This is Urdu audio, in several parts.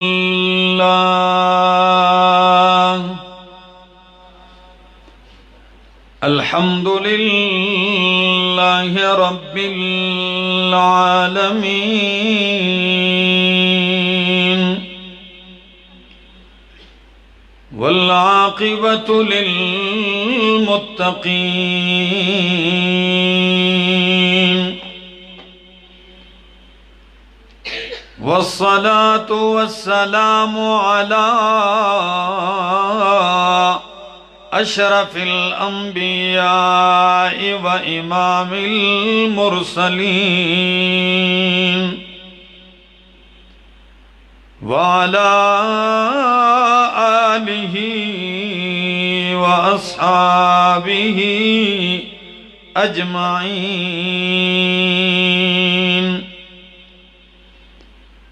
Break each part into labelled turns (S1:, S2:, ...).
S1: اللہ الحمد للہ رب العالمین والعاقبۃ للمتقین والصلاة والسلام على أشرف الأنبياء وإمام المرسلين وعلى آله وأصحابه أجمعين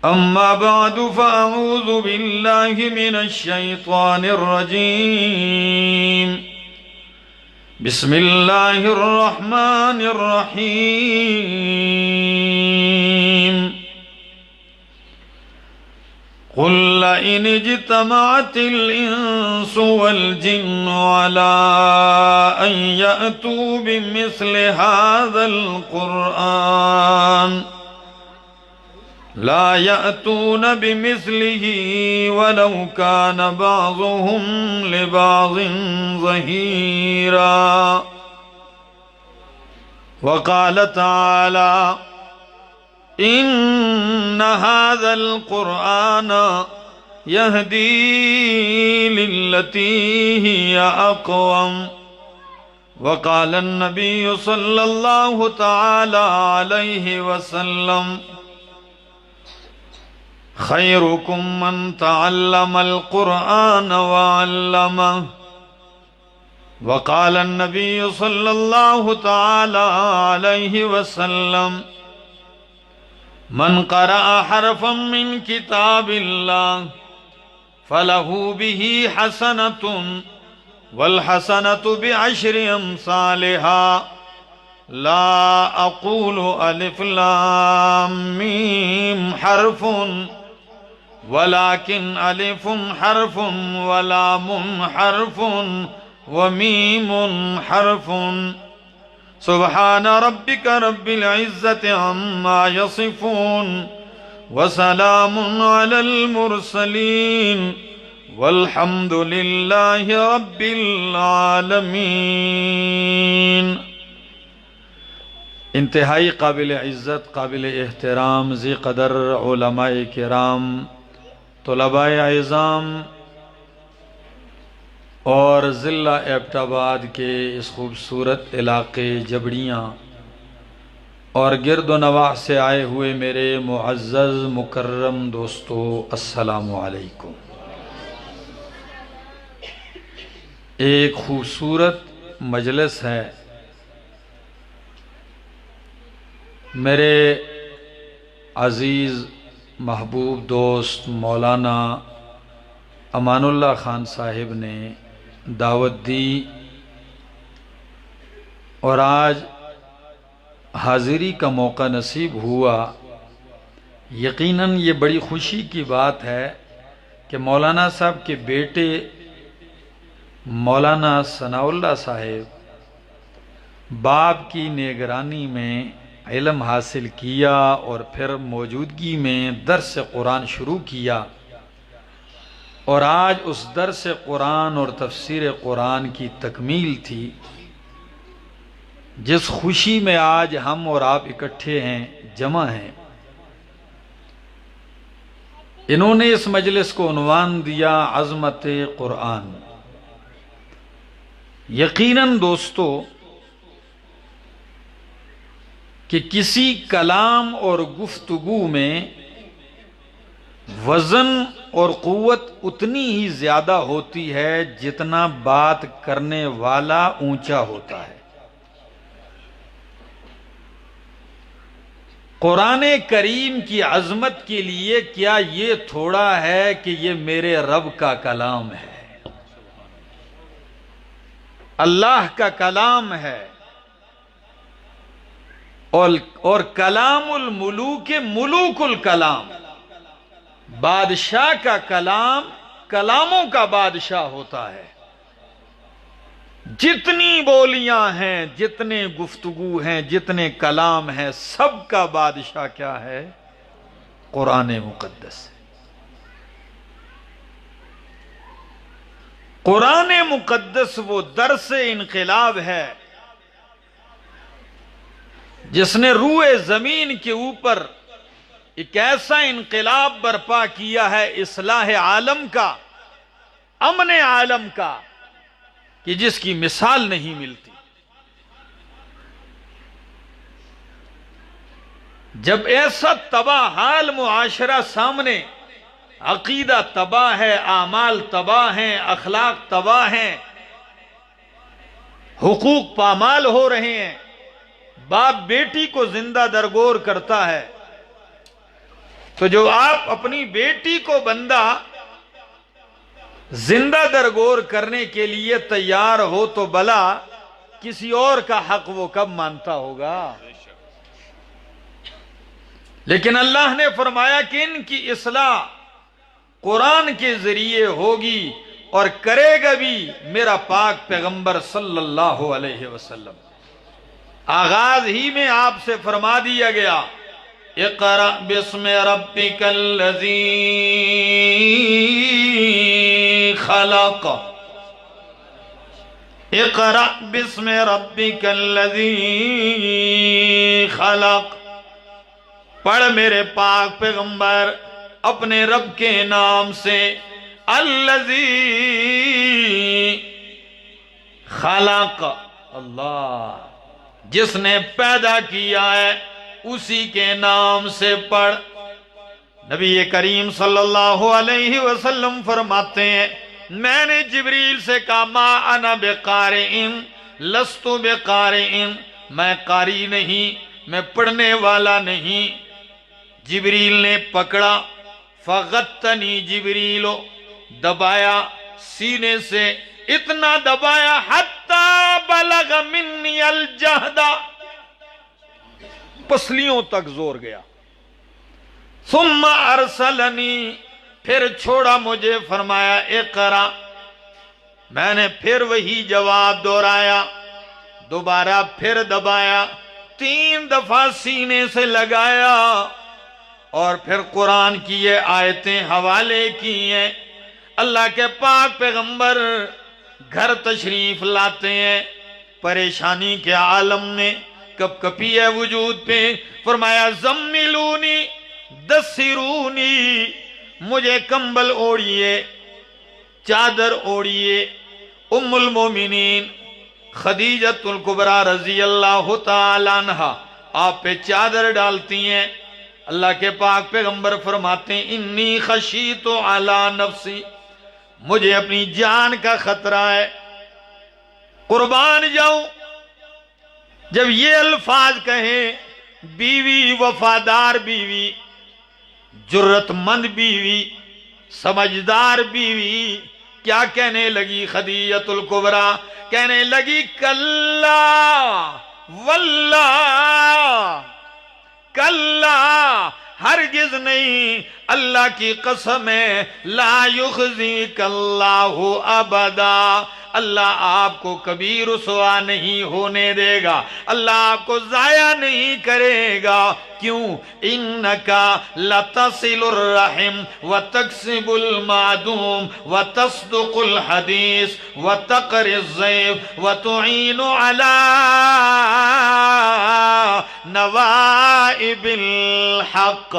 S1: أما بعد فأعوذ بالله من الشيطان الرجيم بسم الله الرحمن الرحيم قل لئن اجتمعت الإنس والجن على أن يأتوا بمثل هذا القرآن لا يأتون بمثله ولو كان بعضهم لبعض ظهيرا وقال تعالى إن هذا القرآن يهدي للتي هي أقوم وقال النبي صلى الله تعالى عليه وسلم خيركم من تعلم القرآن وعلمه وقال النبي صلى الله تعالى عليه وسلم من قرأ حرفا من كتاب الله فله به حسنة والحسنة بعشر أمثالها لا أقول ألف لام ميم حرف ولكن ألف حرف ولام حرف وميم حرف سبحان ربك رب العزة عما يصفون وسلام على المرسلين والحمد لله رب العالمين۔ انتہائی قابل عزت، قابل احترام، ذی قدر علماء کرام، طلباء اعظام اور ضلع ایبٹ آباد کے اس خوبصورت علاقے جبڑیاں اور گرد و نواح سے آئے ہوئے میرے معزز مکرم دوستو، السلام علیکم۔ ایک خوبصورت مجلس ہے۔ میرے عزیز محبوب دوست مولانا امان اللہ خان صاحب نے دعوت دی اور آج حاضری کا موقع نصیب ہوا۔ یقیناً یہ بڑی خوشی کی بات ہے کہ مولانا صاحب کے بیٹے مولانا ثناء اللہ صاحب باپ کی نگرانی میں علم حاصل کیا اور پھر موجودگی میں درس قرآن شروع کیا، اور آج اس درس قرآن اور تفسیر قرآن کی تکمیل تھی۔ جس خوشی میں آج ہم اور آپ اکٹھے ہیں، جمع ہیں، انہوں نے اس مجلس کو عنوان دیا عظمت قرآن۔ یقیناً دوستو کہ کسی کلام اور گفتگو میں وزن اور قوت اتنی ہی زیادہ ہوتی ہے جتنا بات کرنے والا اونچا ہوتا ہے۔ قرآن کریم کی عظمت کے لیے کیا یہ تھوڑا ہے کہ یہ میرے رب کا کلام ہے، اللہ کا کلام ہے، اور کلام الملوک ملوک الکلام، بادشاہ کا کلام کلاموں کا بادشاہ ہوتا ہے. جتنی بولیاں ہیں، جتنے گفتگو ہیں، جتنے کلام ہیں، سب کا بادشاہ کیا ہے؟ قرآن مقدس. قرآن مقدس وہ درس انقلاب ہے جس نے روئے زمین کے اوپر ایک ایسا انقلاب برپا کیا ہے، اصلاح عالم کا، امن عالم کا، کہ جس کی مثال نہیں ملتی. جب ایسا تباہ حال معاشرہ سامنے، عقیدہ تباہ ہے، اعمال تباہ ہیں، اخلاق تباہ ہیں، حقوق پامال ہو رہے ہیں، باپ بیٹی کو زندہ درگور کرتا ہے، تو جو آپ اپنی بیٹی کو بندہ زندہ درگور کرنے کے لیے تیار ہو تو بلا کسی اور کا حق وہ کب مانتا ہوگا؟ لیکن اللہ نے فرمایا کہ ان کی اصلاح قرآن کے ذریعے ہوگی، اور کرے گا بھی میرا پاک پیغمبر صلی اللہ علیہ وسلم. آغاز ہی میں آپ سے فرما دیا گیا، اقرأ بسم ربک الذی خلق، اقرأ بسم ربک الذی خلق. پڑھ میرے پاک پیغمبر اپنے رب کے نام سے، الذی خلق، اللہ جس نے پیدا کیا ہے اسی کے نام سے پڑھ. نبی کریم صلی اللہ علیہ وسلم فرماتے ہیں، میں نے جبریل سے کہا ما انا بقارئ لست بقارئ، میں قاری نہیں، میں پڑھنے والا نہیں. جبریل نے پکڑا، فغتنی جبریل، دبایا سینے سے، اتنا دبایا حتی بلغ منی الجہد، پسلیوں تک زور گیا. ثم ارسلنی، پھر چھوڑا مجھے، فرمایا اقرا. میں نے پھر وہی جواب دہرایا، دوبارہ پھر دبایا، 3 دفعہ سینے سے لگایا، اور پھر قرآن کی یہ آیتیں حوالے کی ہیں. اللہ کے پاک پیغمبر گھر تشریف لاتے ہیں، پریشانی کے عالم میں، کپ کپی ہے وجود پہ. فرمایا زملونی دسرونی، مجھے کمبل اوڑھیے، چادر اوڑھیے. ام المومنین خدیجۃ الکبریٰ رضی اللہ تعالی عنہا آپ پہ چادر ڈالتی ہیں. اللہ کے پاک پیغمبر فرماتے ہیں انی خشیت علی نفسی، مجھے اپنی جان کا خطرہ ہے، قربان جاؤں. جب یہ الفاظ کہیں، بیوی، وفادار بیوی، جرت مند بیوی، سمجھدار بیوی، کیا کہنے لگی خدیجۃ الکبریٰ؟ کہنے لگی کلا واللہ، کلا ہرگز نہیں، اللہ کی قسم ہے، لا یخزیک اللہ ابدا، اللہ آپ کو کبھی رسوا نہیں ہونے دے گا، اللہ آپ کو ضائع نہیں کرے گا. کیوں؟ انکا لتصل الرحم وتکسب المعدوم وتصدق الحدیث وتقر الضیف وتعین علی نوائب الحق.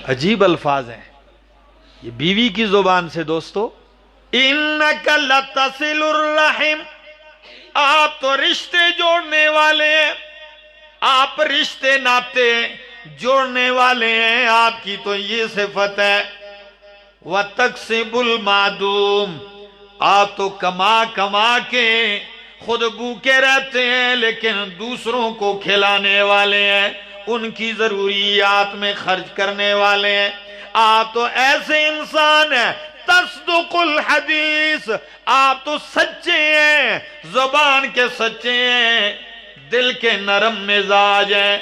S1: عجیب الفاظ ہیں یہ بیوی کی زبان سے دوستو. انکا لتصل الرحم، آپ تو رشتے جوڑنے والے ہیں، آپ رشتے ناتے جوڑنے والے ہیں، آپ کی تو یہ صفت ہے. وَتَقْسِبُ الْمَعْدُومِ، آپ تو کما کما کے خود بھوکے رہتے ہیں لیکن دوسروں کو کھلانے والے ہیں، ان کی ضروریات میں خرچ کرنے والے ہیں. آپ تو ایسے انسان ہیں، تصدق الحدیث، آپ تو سچے ہیں، زبان کے سچے ہیں، دل کے نرم مزاج ہیں.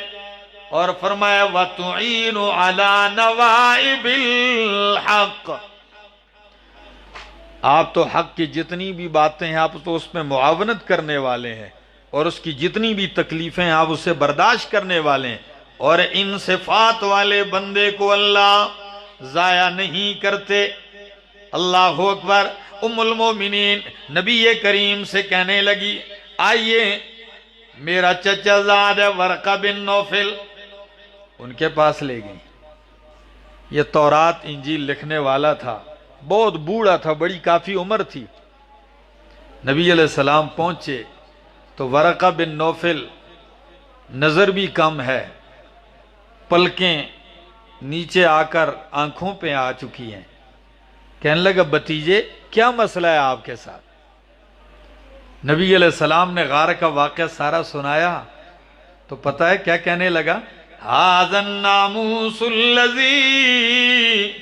S1: اور فرمایا وَتُعِينُ عَلَى نَوَائِبِ الْحَقِّ، آپ تو حق کی جتنی بھی باتیں ہیں آپ تو اس میں معاونت کرنے والے ہیں، اور اس کی جتنی بھی تکلیفیں ہیں آپ اسے برداشت کرنے والے ہیں، اور ان صفات والے بندے کو اللہ ضائع نہیں کرتے۔ اللہ اکبر۔ ام المومنین نبی کریم سے کہنے لگی آئیے میرا چچا زاد ہے ورقہ بن نوفل، ان کے پاس لے گئی۔ یہ تورات انجیل لکھنے والا تھا، بہت بوڑھا تھا، بڑی کافی عمر تھی۔ نبی علیہ السلام پہنچے تو ورقہ بن نوفل نظر بھی کم ہے، پلکیں نیچے آ کر آنکھوں پہ آ چکی ہیں۔ کہنے لگا بھتیجے کیا مسئلہ ہے آپ کے ساتھ؟ نبی علیہ السلام نے غار کا واقعہ سارا سنایا تو پتہ ہے کیا کہنے لگا؟ ھذا الناموس الذی،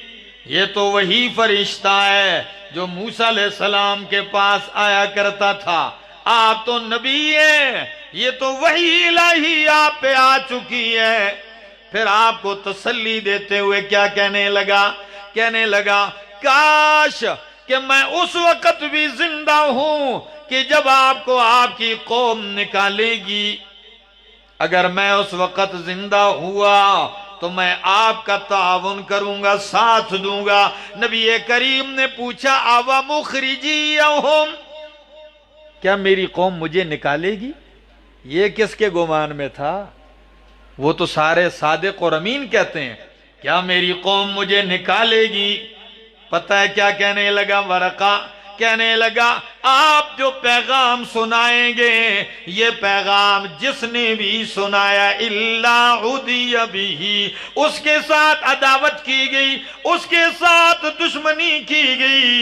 S1: یہ تو وہی فرشتہ ہے جو موسیٰ علیہ السلام کے پاس آیا کرتا تھا، آپ تو نبی ہیں، یہ تو وحی الہی آپ پہ آ چکی ہے۔ پھر آپ کو تسلی دیتے ہوئے کیا کہنے لگا؟ کہنے لگا کاش کہ میں اس وقت بھی زندہ ہوں کہ جب آپ کو آپ کی قوم نکالے گی، اگر میں اس وقت زندہ ہوا تو میں آپ کا تعاون کروں گا، ساتھ دوں گا۔ نبی کریم نے پوچھا آوا مخرجیہم، کیا میری قوم مجھے نکالے گی؟ یہ کس کے گمان میں تھا؟ وہ تو سارے صادق اور امین کہتے ہیں کیا میری قوم مجھے نکالے گی؟ پتہ ہے کیا کہنے لگا ورقہ؟ کہنے لگا آپ جو پیغام سنائیں گے یہ پیغام جس نے بھی سنایا الا عدی بہ، اس کے ساتھ عداوت کی گئی، اس کے ساتھ دشمنی کی گئی۔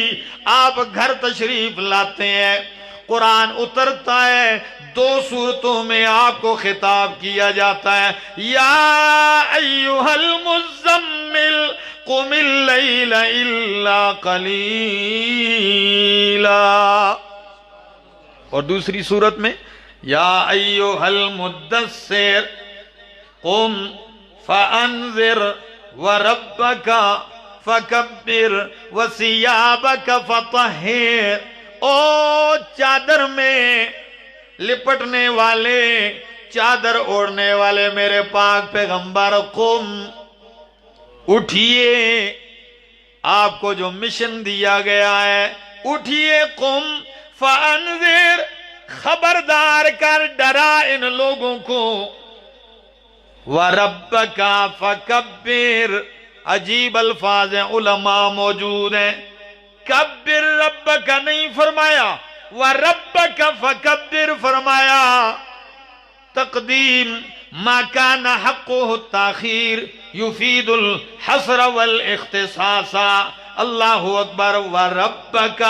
S1: آپ گھر تشریف لاتے ہیں، قرآن اترتا ہے، دو صورتوں میں آپ کو خطاب کیا جاتا ہے، یا ایھا المزمل قم اللیل الا قلیلا، اور دوسری صورت میں یا ایھا المدثر قم فانذر وربک فکبر وثیابک فطہر، او چادر میں لپٹنے والے، چادر اوڑھنے والے میرے پاک پیغمبر، قم اٹھئے، آپ کو جو مشن دیا گیا ہے اٹھئے، قم فانذر، خبردار کر، ڈرا ان لوگوں کو، وَرَبَّكَ فَكَبِّرْ، عجیب الفاظ ہیں، علماء موجود ہیں، کبر ربک نہیں فرمایا، وَرَبَّكَ فَكَبِّرْ فرمایا۔ تقدیم ما کان حقہ التاخیر یفید الحصر والاختصاص، اللہ اکبر، وَرَبَّكَ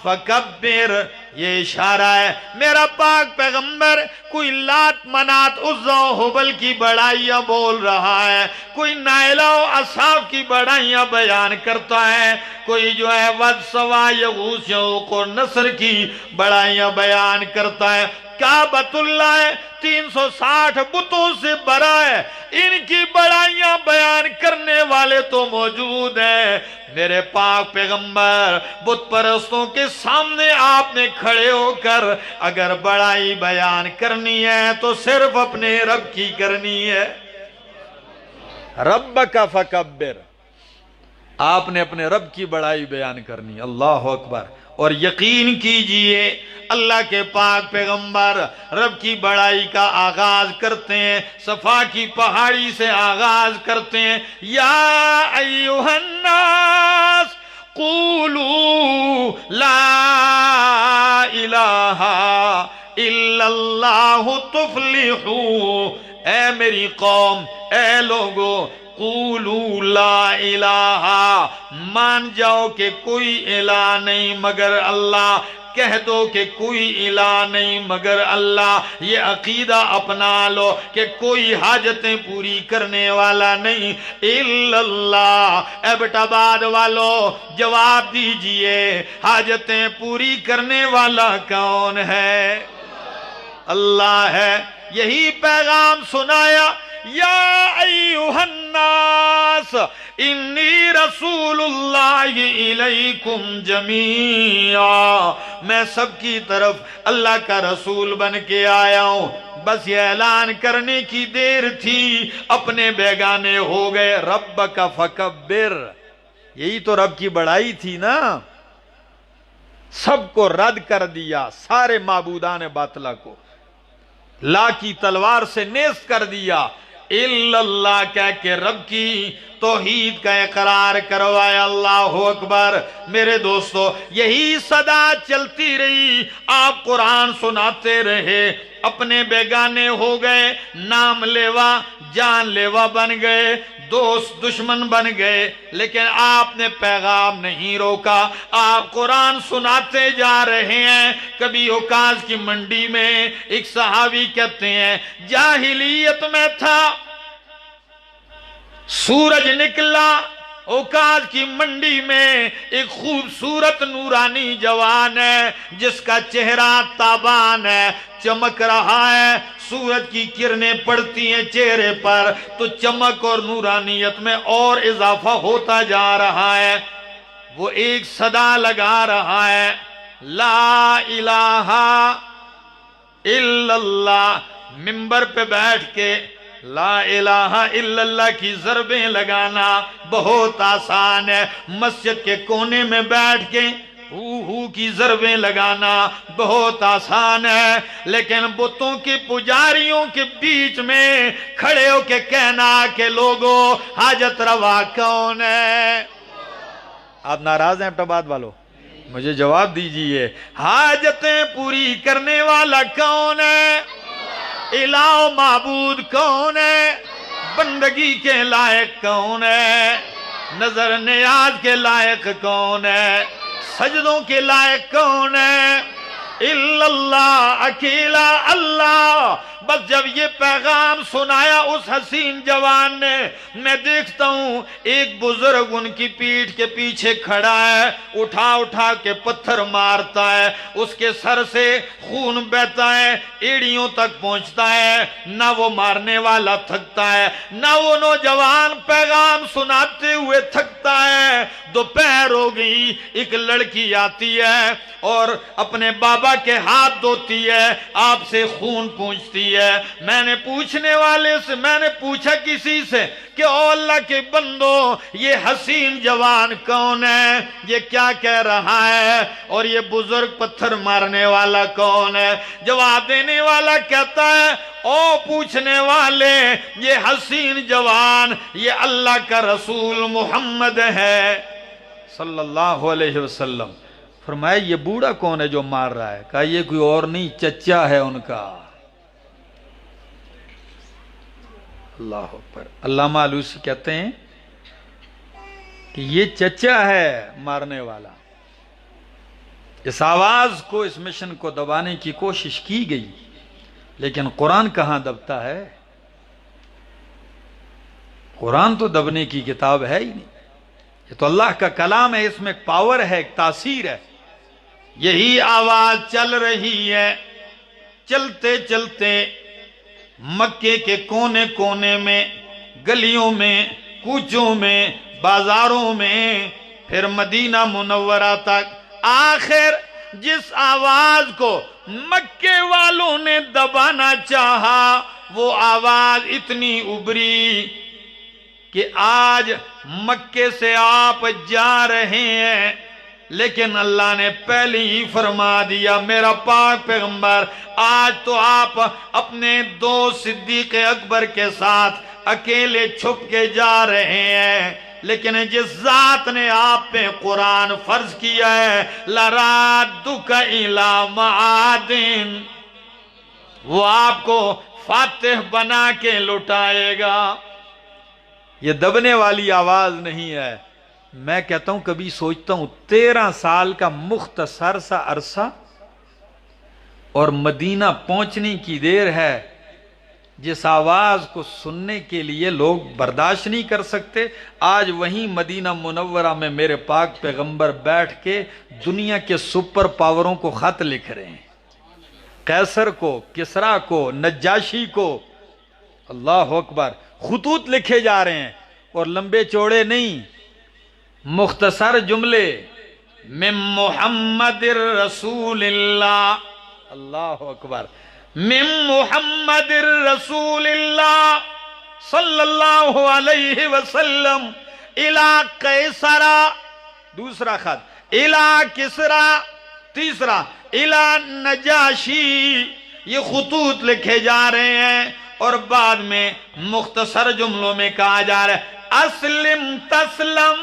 S1: فَكَبِّرْ، یہ اشارہ ہے میرا پاک پیغمبر کوئی لات منات عزا و حبل کی بڑائیاں بول رہا ہے، کوئی نائلہ و اصحاب کی بڑائیاں بیان کرتا ہے، کوئی جو ہے ود سوا یغوث یعوق و نصر کی بڑائیاں بیان کرتا ہے۔ کعبۃ اللہ 360 بتوں سے بھرا ہے، ان کی بڑائیاں بیان کرنے والے تو موجود ہیں۔ میرے پاک پیغمبر بت پرستوں کے سامنے آپ نے کھڑے ہو کر اگر بڑائی بیان کرنی ہے تو صرف اپنے رب کی کرنی ہے۔ ربک فکبر، آپ نے اپنے رب کی بڑائی بیان کرنی، اللہ اکبر۔ اور یقین کیجئے اللہ کے پاک پیغمبر رب کی بڑائی کا آغاز کرتے ہیں، صفا کی پہاڑی سے آغاز کرتے ہیں، یا ایھا الناس قولوا لا الہ الا اللہ تفلحوا، اے میری قوم، اے لوگو، قولوا لا الہ، مان جاؤ کہ کوئی الہ نہیں مگر اللہ، کہہ دو کہ کوئی الہ نہیں مگر اللہ، یہ عقیدہ اپنا لو کہ کوئی حاجتیں پوری کرنے والا نہیں الا اللہ۔ اے بیٹا بعد والو جواب دیجئے، حاجتیں پوری کرنے والا کون ہے؟ اللہ ہے۔ یہی پیغام سنایا، یا ایھا الناس انی رسول اللہ الیکم جمیعا، میں سب کی طرف اللہ کا رسول بن کے آیا ہوں، بس یہ اعلان کرنے کی دیر تھی، اپنے بیگانے ہو گئے۔ ربک فکبر، یہی تو رب کی بڑائی تھی نا، سب کو رد کر دیا، سارے معبودان باطلہ کو لا کی تلوار سے نیست کر دیا، الا اللہ کہہ کے رب کی توحید کا اقرار کروایا۔ اللہ اکبر۔ میرے دوستو، یہی صدا چلتی رہی، آپ قرآن سناتے رہے، اپنے بیگانے ہو گئے، نام لیوا جان لیوا بن گئے، دوست دشمن بن گئے، لیکن آپ نے پیغام نہیں روکا، آپ قرآن سناتے جا رہے ہیں۔ کبھی اوکاز کی منڈی میں ایک صحابی کہتے ہیں جاہلیت میں تھا، سورج نکلا اوکاز کی منڈی میں، ایک خوبصورت نورانی جوان ہے جس کا چہرہ تابان ہے، چمک رہا ہے، سورج کی کرنیں پڑتی ہیں چہرے پر تو چمک اور نورانیت میں اور اضافہ ہوتا جا رہا ہے۔ وہ ایک صدا لگا رہا ہے، لا الہ الا اللہ، منبر پہ بیٹھ کے لا الہ الا اللہ کی ضربیں لگانا بہت آسان ہے، مسجد کے کونے میں بیٹھ کے ہو کی ضربیں لگانا بہت آسان ہے، لیکن بتوں کے پجاریوں کے بیچ میں کھڑے ہو کے کہنا کہ لوگوں حاجت روا کون ہے؟ آپ ناراض ہیں ایبٹ والو؟ مجھے جواب دیجئے، حاجتیں پوری کرنے والا کون ہے؟ الہ و معبود کون ہے؟ بندگی کے لائق کون ہے؟ نظر نیاز کے لائق کون ہے؟ سجدوں کے لائق کون ہے؟ الا اللہ، اکیلا اللہ۔ بس جب یہ پیغام سنایا اس حسین جوان نے، میں دیکھتا ہوں ایک بزرگ ان کی پیٹھ کے پیچھے کھڑا ہے، اٹھا اٹھا کے پتھر مارتا ہے، اس کے سر سے خون بہتا ہے، ایڑیوں تک پہنچتا ہے، نہ وہ مارنے والا تھکتا ہے، نہ وہ نوجوان پیغام سناتے ہوئے تھکتا ہے۔ دوپہر ہو گئی، ایک لڑکی آتی ہے اور اپنے بابا کے ہاتھ دھوتی ہے، آپ سے خون پوچھتی ہے۔ میں نے پوچھنے والے سے، میں نے پوچھا کسی سے کہ او اللہ کے بندو، یہ حسین جوان کون ہے؟ یہ کیا کہہ رہا ہے؟ اور یہ بزرگ پتھر مارنے والا کون ہے؟ جواب دینے والا کہتا ہے او پوچھنے والے، یہ حسین جوان یہ اللہ کا رسول محمد ہے صلی اللہ علیہ وسلم۔ فرمایا یہ بوڑھا کون ہے جو مار رہا ہے؟ کہا یہ کوئی اور نہیں، چچا ہے ان کا۔ اللہ اکبر۔ علامہ آلوسی کہتے ہیں کہ یہ چچا ہے مارنے والا۔ اس آواز کو، اس مشن کو دبانے کی کوشش کی گئی، لیکن قرآن کہاں دبتا ہے؟ قرآن تو دبنے کی کتاب ہے ہی نہیں، یہ تو اللہ کا کلام ہے، اس میں ایک پاور ہے، ایک تاثیر ہے۔ یہی آواز چل رہی ہے، چلتے چلتے مکے کے کونے کونے میں، گلیوں میں، کوچوں میں، بازاروں میں، پھر مدینہ منورہ تک، آخر جس آواز کو مکے والوں نے دبانا چاہا وہ آواز اتنی ابری کہ آج مکے سے آپ جا رہے ہیں، لیکن اللہ نے پہلے ہی فرما دیا میرا پاک پیغمبر آج تو آپ اپنے دو صدیق اکبر کے ساتھ اکیلے چھپ کے جا رہے ہیں، لیکن جس ذات نے آپ پہ قرآن فرض کیا ہے لَرَادُّكَ إِلَىٰ مَعَادٍ، وہ آپ کو فاتح بنا کے لٹائے گا۔ یہ دبنے والی آواز نہیں ہے۔ میں کہتا ہوں، کبھی سوچتا ہوں 13 سال کا مختصر سا عرصہ اور مدینہ پہنچنے کی دیر ہے، جس آواز کو سننے کے لیے لوگ برداشت نہیں کر سکتے، آج وہیں مدینہ منورہ میں میرے پاک پیغمبر بیٹھ کے دنیا کے سپر پاوروں کو خط لکھ رہے ہیں، قیصر کو، کسریٰ کو، نجاشی کو، اللہ اکبر. خطوط لکھے جا رہے ہیں اور لمبے چوڑے نہیں، مختصر جملے. من محمد رسول اللہ، اللہ اکبر. من محمد رسول اللہ صلی اللہ علیہ وسلم الى قیصر، دوسرا خط الى کسرا، تیسرا الى نجاشی. یہ خطوط لکھے جا رہے ہیں اور بعد میں مختصر جملوں میں کہا جا رہا ہے اسلم تسلم.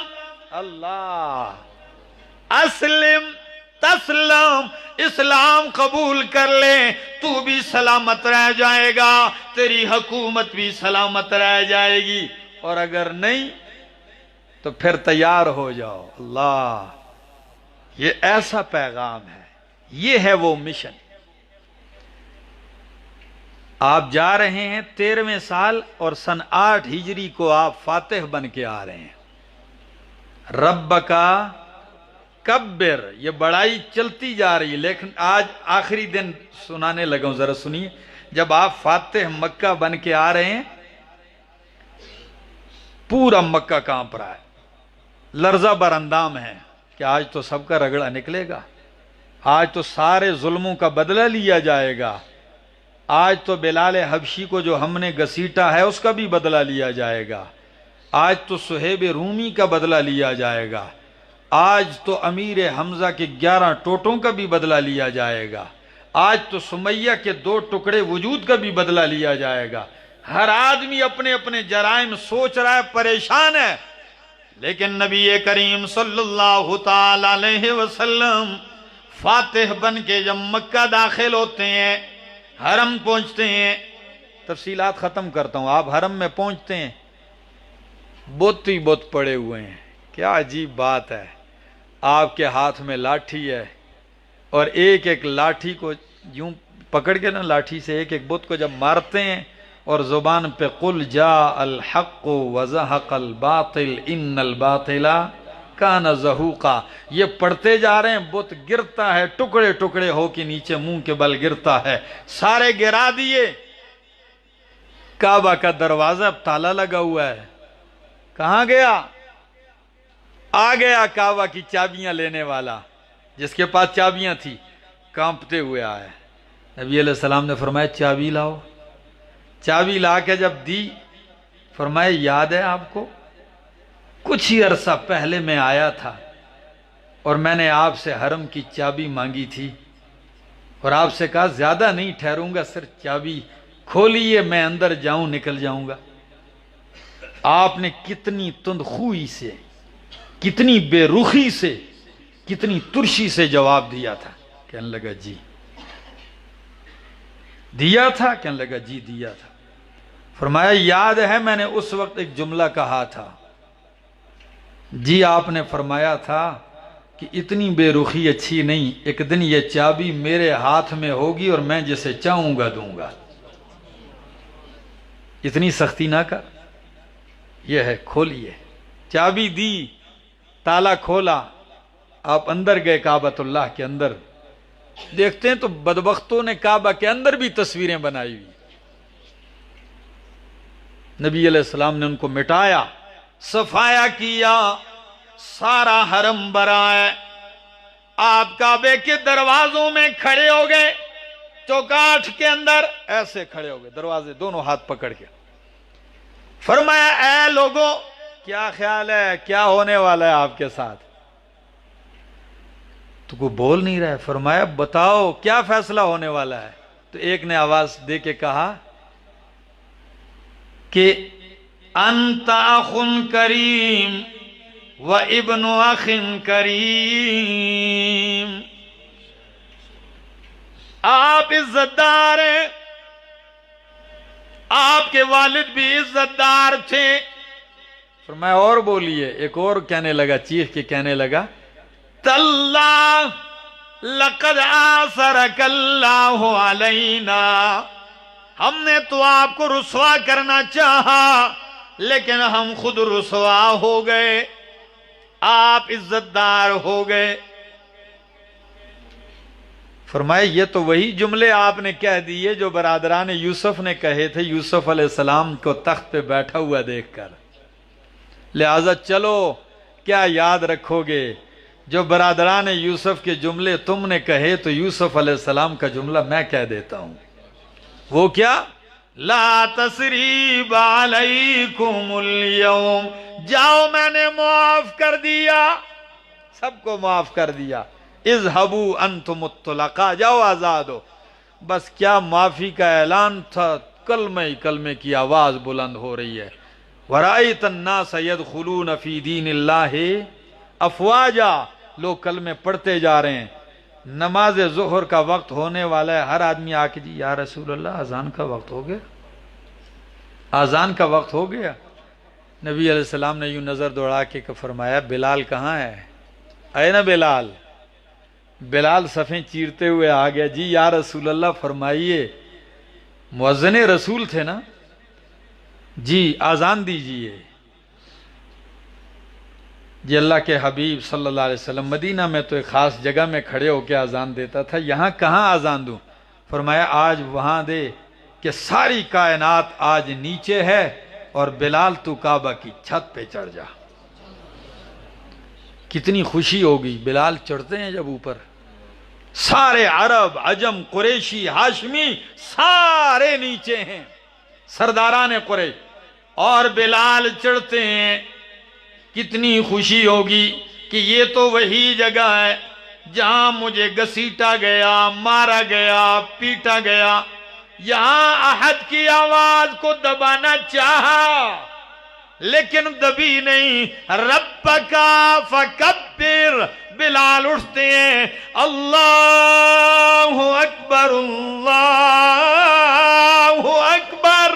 S1: اللہ، اسلم تسلم، اسلام قبول کر لے تو بھی سلامت رہ جائے گا، تیری حکومت بھی سلامت رہ جائے گی، اور اگر نہیں تو پھر تیار ہو جاؤ. اللہ، یہ ایسا پیغام ہے، یہ ہے وہ مشن. آپ جا رہے ہیں 13ویں سال اور سن 8 ہجری کو آپ فاتح بن کے آ رہے ہیں. رب کا کبر، یہ بڑائی چلتی جا رہی ہے. لیکن آج آخری دن سنانے لگا ہوں، ذرا سنیے. جب آپ فاتح مکہ بن کے آ رہے ہیں، پورا مکہ کانپ رہا ہے، لرزہ بر اندام ہے کہ آج تو سب کا رگڑا نکلے گا، آج تو سارے ظلموں کا بدلہ لیا جائے گا، آج تو بلال حبشی کو جو ہم نے گسیٹا ہے اس کا بھی بدلہ لیا جائے گا، آج تو صہیب رومی کا بدلہ لیا جائے گا، آج تو امیر حمزہ کے 11 ٹوٹوں کا بھی بدلہ لیا جائے گا، آج تو سمیہ کے 2 ٹکڑے وجود کا بھی بدلہ لیا جائے گا. ہر آدمی اپنے اپنے جرائم سوچ رہا ہے، پریشان ہے. لیکن نبی کریم صلی اللہ تعالی علیہ وسلم فاتح بن کے جب مکہ داخل ہوتے ہیں، حرم پہنچتے ہیں. تفصیلات ختم کرتا ہوں. آپ حرم میں پہنچتے ہیں، بت ہی بت پڑے ہوئے ہیں. کیا عجیب بات ہے. آپ کے ہاتھ میں لاٹھی ہے اور ایک ایک لاٹھی کو یوں پکڑ کے نا، لاٹھی سے ایک ایک بت کو جب مارتے ہیں اور زبان پہ قل جاء الحق وزہق الباطل ان الباطل کان زہوقا، یہ پڑھتے جا رہے ہیں. بت گرتا ہے، ٹکڑے ٹکڑے ہو کے نیچے منہ کے بل گرتا ہے. سارے گرا دیے. کعبہ کا دروازہ اب تالا لگا ہوا ہے. کہاں گیا؟ آ گیا کعبہ کی چابیاں لینے والا، جس کے پاس چابیاں تھی، کانپتے ہوئے آیا. نبی علیہ السلام نے فرمایا چابی لاؤ. چابی لا کے جب دی، فرمایا یاد ہے آپ کو کچھ ہی عرصہ پہلے میں آیا تھا اور میں نے آپ سے حرم کی چابی مانگی تھی اور آپ سے کہا زیادہ نہیں ٹھہروں گا، صرف چابی کھولیے، میں اندر جاؤں نکل جاؤں گا. آپ نے کتنی تند خوئی سے، کتنی بے رخی سے، کتنی ترشی سے جواب دیا تھا. کہنے لگا جی دیا تھا، کہنے لگا جی دیا تھا. فرمایا یاد ہے میں نے اس وقت ایک جملہ کہا تھا؟ جی آپ نے فرمایا تھا کہ اتنی بے رخی اچھی نہیں، ایک دن یہ چابی میرے ہاتھ میں ہوگی اور میں جسے چاہوں گا دوں گا. اتنی سختی نہ کر. یہ ہے کھولیے. چابی دی، تالا کھولا، آپ اندر گئے کعبۃ اللہ کے اندر. دیکھتے ہیں تو بدبختوں نے کعبہ کے اندر بھی تصویریں بنائی ہوئی. نبی علیہ السلام نے ان کو مٹایا، صفایا کیا، سارا حرم برا ہے. آپ کعبے کے دروازوں میں کھڑے ہو گئے، چوکاٹھ کے اندر ایسے کھڑے ہو گئے، دروازے دونوں ہاتھ پکڑ کے. فرمایا اے لوگوں کیا خیال ہے، کیا ہونے والا ہے آپ کے ساتھ؟ تو کوئی بول نہیں رہا ہے. فرمایا بتاؤ کیا فیصلہ ہونے والا ہے؟ تو ایک نے آواز دے کے کہا کہ انت اخ کریم و ابن اخ کریم، آپ عزت دار ہیں، آپ کے والد بھی عزت دار تھے. فرمایا اور بولیے. ایک اور کہنے لگا، چیخ کے کہنے لگا تاللہ لقد آثرک اللہ علینا، ہم نے تو آپ کو رسوا کرنا چاہا لیکن ہم خود رسوا ہو گئے، آپ عزت دار ہو گئے. فرمایا یہ تو وہی جملے آپ نے کہہ دیے جو برادران یوسف نے کہے تھے یوسف علیہ السلام کو تخت پہ بیٹھا ہوا دیکھ کر، لہذا چلو کیا یاد رکھو گے؟ جو برادران یوسف کے جملے تم نے کہے تو یوسف علیہ السلام کا جملہ میں کہہ دیتا ہوں، وہ کیا؟ لا تثریب علیکم اليوم، جاؤ میں نے معاف کر دیا، سب کو معاف کر دیا، اذهبوا انتم الطلقاء، جاؤ آزاد ہو۔ بس کیا معافی کا اعلان تھا، کلمے کی آواز بلند ہو رہی ہے، وَرَأَيْتَ النَّاسَ يَدْخُلُونَ فِي دِينِ اللَّهِ أَفْوَاجًا، لوگ کلمے پڑھتے جا رہے ہیں۔ نماز ظہر کا وقت ہونے والا ہے، ہر آدمی آ کے جی یا رسول اللہ اذان کا وقت ہو گیا، اذان کا وقت ہو گیا۔ نبی علیہ السلام نے یوں نظر دوڑا کے فرمایا بلال کہاں ہے؟ اے نا بلال؟ بلال صفیں چیرتے ہوئے آ گیا، جی یا رسول اللہ فرمائیے، مؤذن رسول تھے نا؟ جی اذان دیجئے۔ جی اللہ کے حبیب صلی اللہ علیہ وسلم مدینہ میں تو ایک خاص جگہ میں کھڑے ہو کے اذان دیتا تھا، یہاں کہاں اذان دوں؟ فرمایا آج وہاں دے کہ ساری کائنات آج نیچے ہے اور بلال تو کعبہ کی چھت پہ چڑھ جا۔ کتنی خوشی ہوگی، بلال چڑھتے ہیں جب اوپر، سارے عرب، عجم، قریشی، ہاشمی سارے نیچے ہیں، سرداران قریش، اور بلال چڑھتے ہیں۔ کتنی خوشی ہوگی کہ یہ تو وہی جگہ ہے جہاں مجھے گھسیٹا گیا، مارا گیا، پیٹا گیا، یہاں احد کی آواز کو دبانا چاہا لیکن دبی نہیں۔ ربک فکبر، بلال اٹھتے ہیں، اللہ اکبر، اللہ اکبر،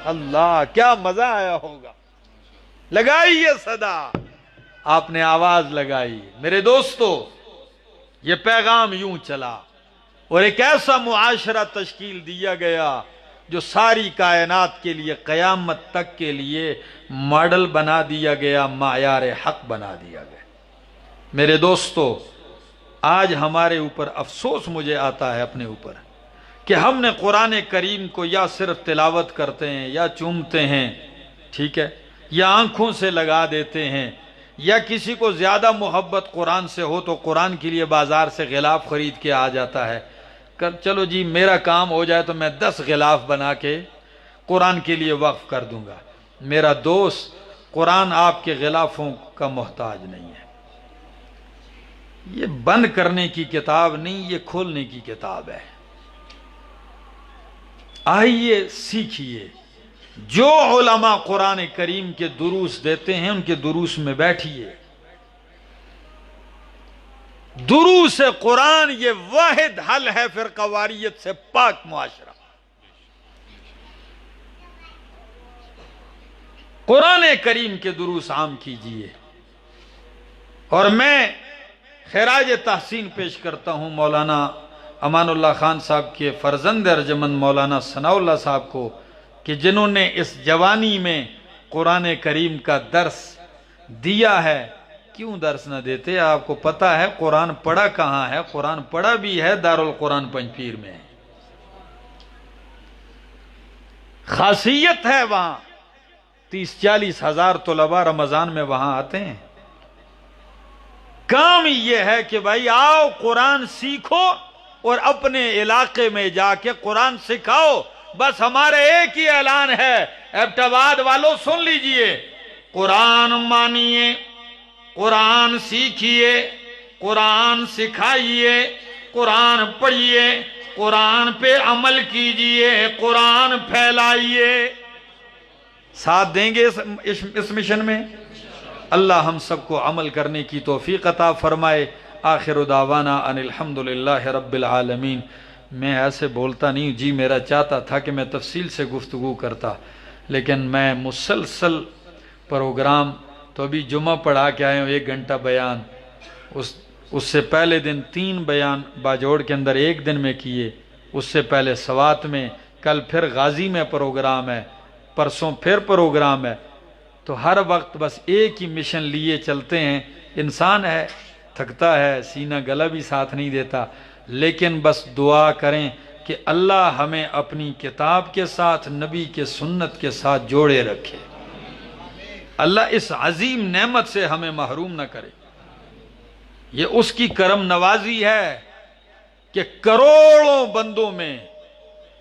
S1: اللہ، کیا مزہ آیا ہوگا۔ لگائی یہ صدا، آپ نے آواز لگائی۔ میرے دوستو، یہ پیغام یوں چلا اور ایک ایسا معاشرہ تشکیل دیا گیا جو ساری کائنات کے لیے قیامت تک کے لیے ماڈل بنا دیا گیا، معیار حق بنا دیا گیا۔ میرے دوستو، آج ہمارے اوپر افسوس مجھے آتا ہے اپنے اوپر کہ ہم نے قرآن کریم کو یا صرف تلاوت کرتے ہیں یا چومتے ہیں، ٹھیک ہے، یا آنکھوں سے لگا دیتے ہیں، یا کسی کو زیادہ محبت قرآن سے ہو تو قرآن کے لیے بازار سے غلاف خرید کے آ جاتا ہے، چلو جی میرا کام ہو جائے تو میں 10 غلاف بنا کے قرآن کے لیے وقف کر دوں گا۔ میرا دوست، قرآن آپ کے غلافوں کا محتاج نہیں ہے، یہ بند کرنے کی کتاب نہیں، یہ کھولنے کی کتاب ہے۔ آئیے سیکھیے، جو علماء قرآن کریم کے دروس دیتے ہیں ان کے دروس میں بیٹھیے۔ دروس قرآن یہ واحد حل ہے فرقہ واریت سے پاک معاشرہ۔ قرآن کریم کے دروس عام کیجئے۔ اور میں خراج تحسین پیش کرتا ہوں مولانا امان اللہ خان صاحب کے فرزند ارجمند مولانا ثناء اللہ صاحب کو کہ جنہوں نے اس جوانی میں قرآن کریم کا درس دیا ہے۔ کیوں درس نہ دیتے؟ آپ کو پتہ ہے قرآن پڑھا کہاں ہے؟ قرآن پڑھا بھی ہے دارالقرآن پنجپیر میں، خاصیت ہے وہاں، 30-40 ہزار طلباء رمضان میں وہاں آتے ہیں۔ کام یہ ہے کہ بھائی آؤ قرآن سیکھو اور اپنے علاقے میں جا کے قرآن سکھاؤ۔ بس ہمارا ایک ہی اعلان ہے، ایبٹ آباد والوں سن لیجئے، قرآن مانیے، قرآن سیکھیے، قرآن سکھائیے، قرآن پڑھیے، قرآن پہ عمل کیجئے، قرآن پھیلائیے۔ ساتھ دیں گے اس مشن میں؟ اللہ ہم سب کو عمل کرنے کی توفیق عطا فرمائے۔ آخر دعوانا ان الحمدللہ رب العالمین۔ میں ایسے بولتا نہیں، جی میرا چاہتا تھا کہ میں تفصیل سے گفتگو کرتا، لیکن میں مسلسل پروگرام، تو ابھی جمعہ پڑھا کے آئے ہوں 1 گھنٹہ بیان، اس سے پہلے دن 3 بیان باجوڑ کے اندر 1 دن میں کیے، اس سے پہلے سوات میں، کل پھر غازی میں پروگرام ہے، پرسوں پھر پروگرام ہے، تو ہر وقت بس ایک ہی مشن لیے چلتے ہیں۔ انسان ہے، تھکتا ہے، سینہ گلا بھی ساتھ نہیں دیتا، لیکن بس دعا کریں کہ اللہ ہمیں اپنی کتاب کے ساتھ، نبی کے سنت کے ساتھ جوڑے رکھے، اللہ اس عظیم نعمت سے ہمیں محروم نہ کرے۔ یہ اس کی کرم نوازی ہے کہ کروڑوں بندوں میں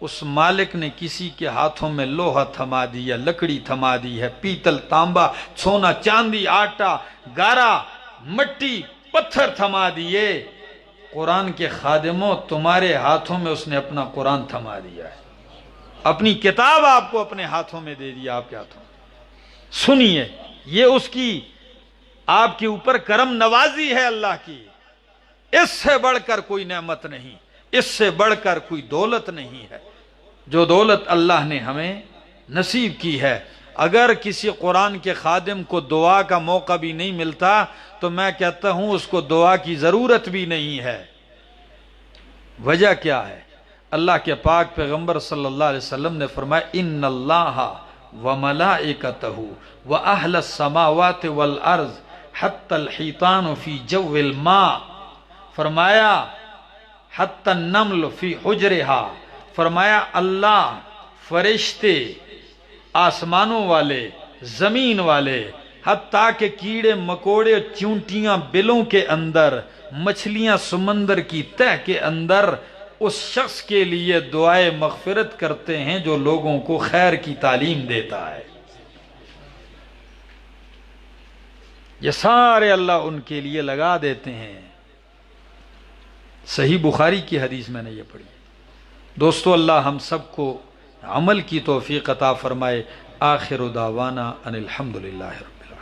S1: اس مالک نے کسی کے ہاتھوں میں لوہا تھما دیا، لکڑی تھما دی ہے، پیتل، تانبا، سونا، چاندی، آٹا، گارا، مٹی، پتھر تھما دیے۔ قرآن کے خادموں، تمہارے ہاتھوں میں اس نے اپنا قرآن تھما دیا ہے، اپنی کتاب آپ کو اپنے ہاتھوں میں دے دیا، آپ کے ہاتھوں میں۔ سنیے، یہ اس کی آپ کے اوپر کرم نوازی ہے اللہ کی، اس سے بڑھ کر کوئی نعمت نہیں، اس سے بڑھ کر کوئی دولت نہیں ہے جو دولت اللہ نے ہمیں نصیب کی ہے۔ اگر کسی قرآن کے خادم کو دعا کا موقع بھی نہیں ملتا تو میں کہتا ہوں اس کو دعا کی ضرورت بھی نہیں ہے۔ وجہ کیا ہے؟ اللہ کے پاک پیغمبر صلی اللہ علیہ وسلم نے فرمایا ان اللہ وملائکتہ واہل السماوات والارض حتی الحیطان فی جو الماء، فرمایا حتی النمل فی حجرہا، فرمایا اللہ، فرشتے، آسمانوں والے، زمین والے، حتیٰ کہ کیڑے مکوڑے، چونٹیاں بلوں کے اندر، مچھلیاں سمندر کی تہ کے اندر اس شخص کے لیے دعائے مغفرت کرتے ہیں جو لوگوں کو خیر کی تعلیم دیتا ہے۔ یہ سارے اللہ ان کے لیے لگا دیتے ہیں۔ صحیح بخاری کی حدیث میں نے یہ پڑھی۔ دوستو، اللہ ہم سب کو عمل کی توفیق عطا فرمائے۔ آخر دعوانا ان الحمدللہ رب العالمین۔